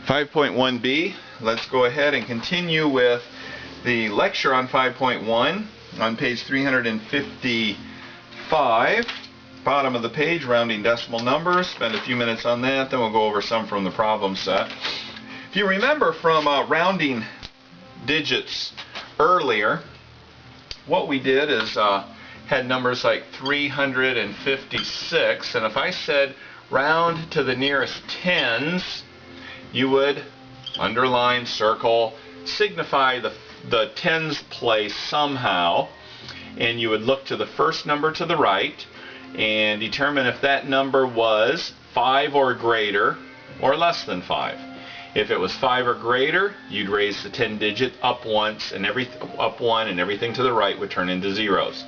5.1b, let's go ahead and continue with the lecture on 5.1 on page 355, bottom of the page, rounding decimal numbers. Spend a few minutes on that, then we'll go over some from the problem set. If you remember from rounding digits earlier, what we did is had numbers like 356, and if I said round to the nearest tens, you would underline, circle, signify the tens place somehow, and you would look to the first number to the right and determine if that number was 5 or greater or less than 5. If it was 5 or greater, you'd raise the 10 digit up once, and up one, and everything to the right would turn into zeros.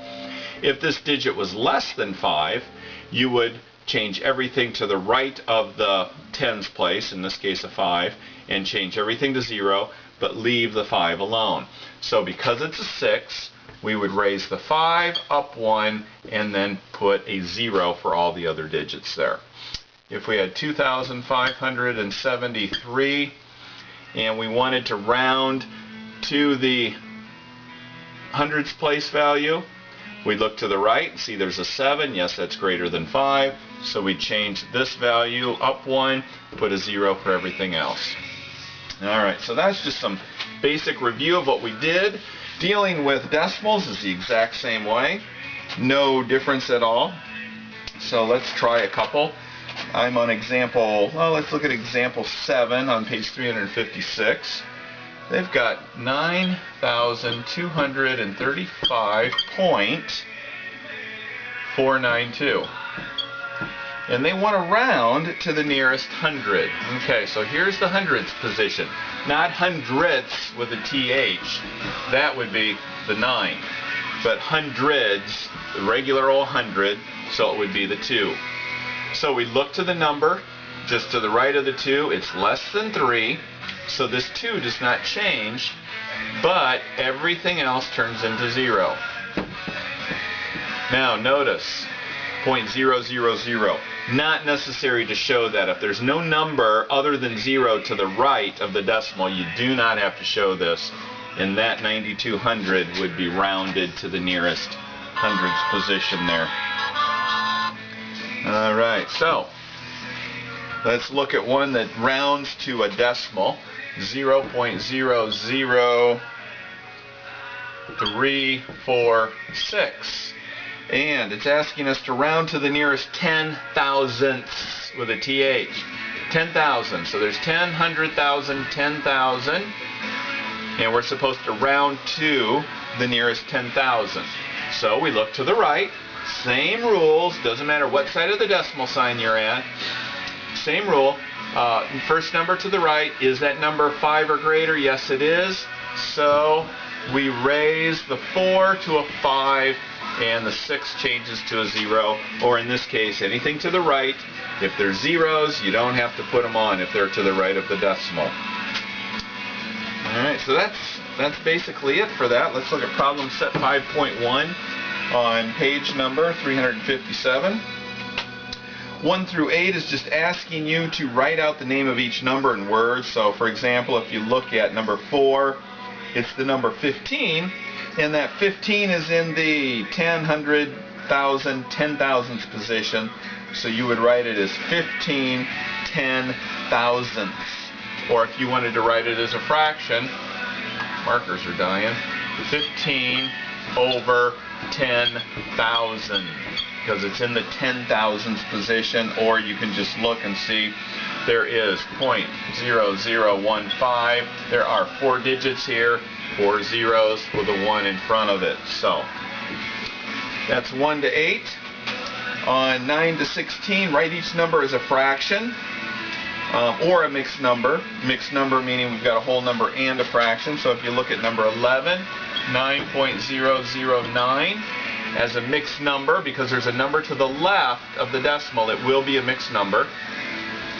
If this digit was less than 5, you would change everything to the right of the tens place, in this case a 5, and change everything to 0, but leave the 5 alone. So because it's a 6, we would raise the 5 up 1 and then put a 0 for all the other digits there. If we had 2,573 and we wanted to round to the hundreds place value, we'd look to the right and see there's a 7. Yes, that's greater than 5. So we change this value up 1, put a 0 for everything else. Alright, so that's just some basic review of what we did. Dealing with decimals is the exact same way. No difference at all. So let's try a couple. I'm on example, well, let's look at example 7 on page 356. They've got 9,235.492. And they want to round to the nearest hundred. Okay, so here's the hundreds position. Not hundredths with a TH. That would be the 9. But hundreds, the regular old 100, so it would be the 2. So we look to the number just to the right of the 2. It's less than 3. So this 2 does not change, but everything else turns into 0. Now notice 0.000. Not necessary to show that. If there's no number other than 0 to the right of the decimal, you do not have to show this, and that 9,200 would be rounded to the nearest hundreds position there. Alright, so let's look at one that rounds to a decimal. 0.00346. And it's asking us to round to the nearest 10 thousandths with a TH. 10,000. So there's 10, 100,000, 10,000. And we're supposed to round to the nearest 10,000. So we look to the right. Same rules. Doesn't matter what side of the decimal sign you're at. Same rule. First number to the right. Is that number 5 or greater? Yes, it is. So we raise the 4 to a 5. And the 6 changes to a 0, or in this case, anything to the right. If they're zeros, you don't have to put them on if they're to the right of the decimal. Alright, so that's basically it for that. Let's look at problem set 5.1 on page number 357. 1 through 8 is just asking you to write out the name of each number in words. So for example, if you look at number 4, it's the number 15. And that 15 is in the 10, 100,000, 10,000ths position. So you would write it as 15 10,000ths. Or if you wanted to write it as a fraction, markers are dying, 15 over 10,000. Because it's in the 10,000ths position. Or you can just look and see there is 0.0015. There are 4 digits here. 4 zeros with a 1 in front of it. So that's 1 to 8. On 9 to 16, write each number as a fraction or a mixed number. Mixed number meaning we've got a whole number and a fraction. So if you look at number 11, 9.009 as a mixed number, because there's a number to the left of the decimal, it will be a mixed number.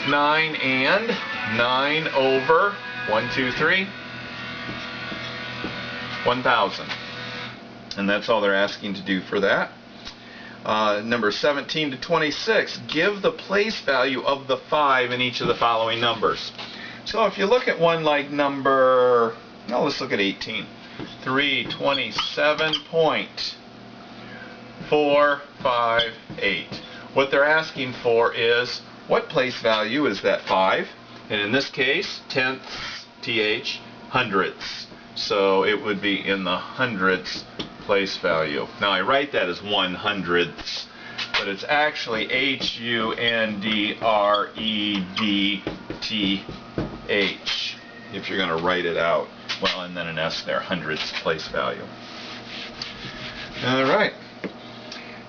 9 and 9 over 1, 2, 3. 1,000. And that's all they're asking to do for that. Number 17 to 26, give the place value of the 5 in each of the following numbers. So if you look at one like number, no, let's look at 18. 327.458. What they're asking for is, what place value is that 5? And in this case, tenths, TH, hundredths. So it would be in the hundredths place value. Now I write that as 1/100ths, but it's actually HUNDREDTH if you're going to write it out. Well, and then an S there, hundredths place value. All right.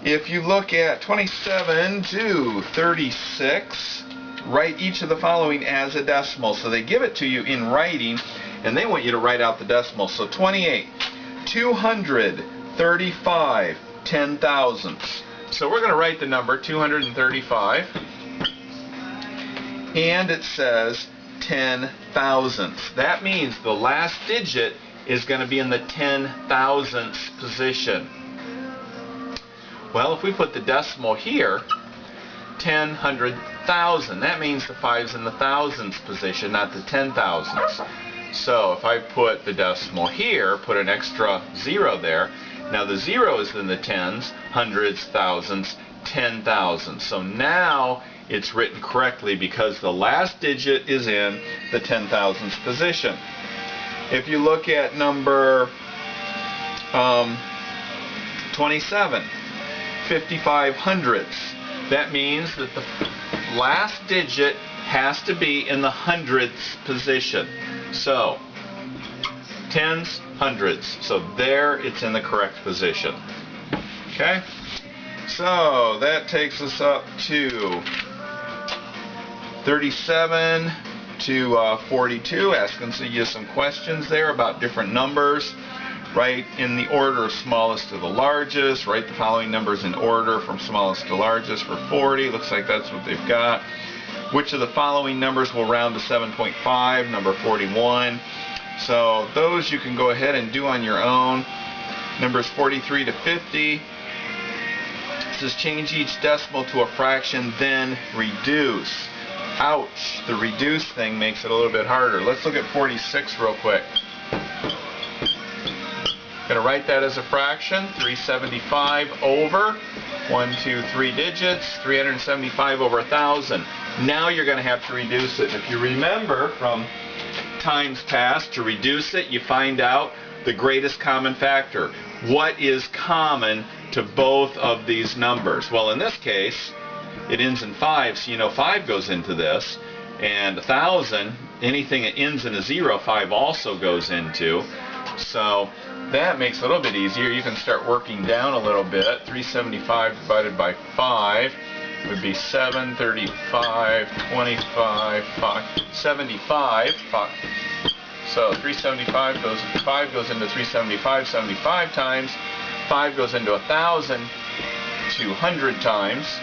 If you look at 27 to 36, write each of the following as a decimal. So they give it to you in writing, and they want you to write out the decimal. So 28, 235 10,000ths. So we're going to write the number 235, and it says 10,000ths. That means the last digit is going to be in the 10,000ths position. Well, if we put the decimal here, 10, 100,000, that means the 5's in the thousands position, not the 10,000ths. So if I put the decimal here, put an extra 0 there, now the 0 is in the tens, hundreds, thousands, 10,000. So now it's written correctly because the last digit is in the 10,000ths position. If you look at number 27, 55 hundredths, that means that the last digit has to be in the hundredths position. So tens, hundreds. So there it's in the correct position. Okay? So that takes us up to 37 to 42. Asking you some questions there about different numbers. Write in the order of smallest to the largest. Write the following numbers in order from smallest to largest for 40. Looks like that's what they've got. Which of the following numbers will round to 7.5? Number 41. So those you can go ahead and do on your own. Numbers 43 to 50. It says change each decimal to a fraction, then reduce. Ouch, the reduce thing makes it a little bit harder. Let's look at 46 real quick. Going to write that as a fraction, 375 over 1, 2, 3 digits, 375 over 1,000. Now you're going to have to reduce it. If you remember from times past, to reduce it, you find out the greatest common factor. What is common to both of these numbers? Well, in this case, it ends in 5, so you know 5 goes into this. And 1,000, anything that ends in a 0, 5 also goes into. So that makes it a little bit easier. You can start working down a little bit. 375 divided by 5 would be 7, 35, 25, 5, 75. 5. So 375 goes, 5 goes into 375 75 times. 5 goes into 1,000 200 times.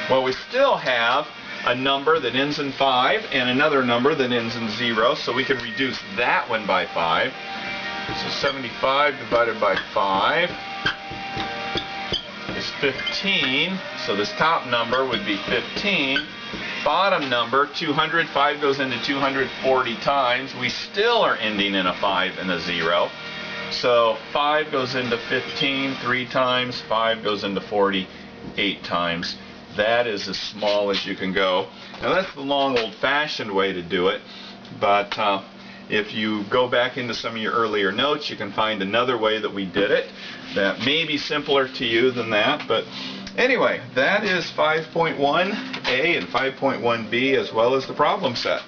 Well, we still have a number that ends in 5 and another number that ends in 0, so we can reduce that one by 5. So 75 divided by 5 is 15. So this top number would be 15. Bottom number, 200. 5 goes into 240 times. We still are ending in a 5 and a 0. So 5 goes into 15 3 times. 5 goes into 40 8 times. That is as small as you can go. Now that's the long old-fashioned way to do it, but if you go back into some of your earlier notes, you can find another way that we did it that may be simpler to you than that. But anyway, that is 5.1a and 5.1b as well as the problem set.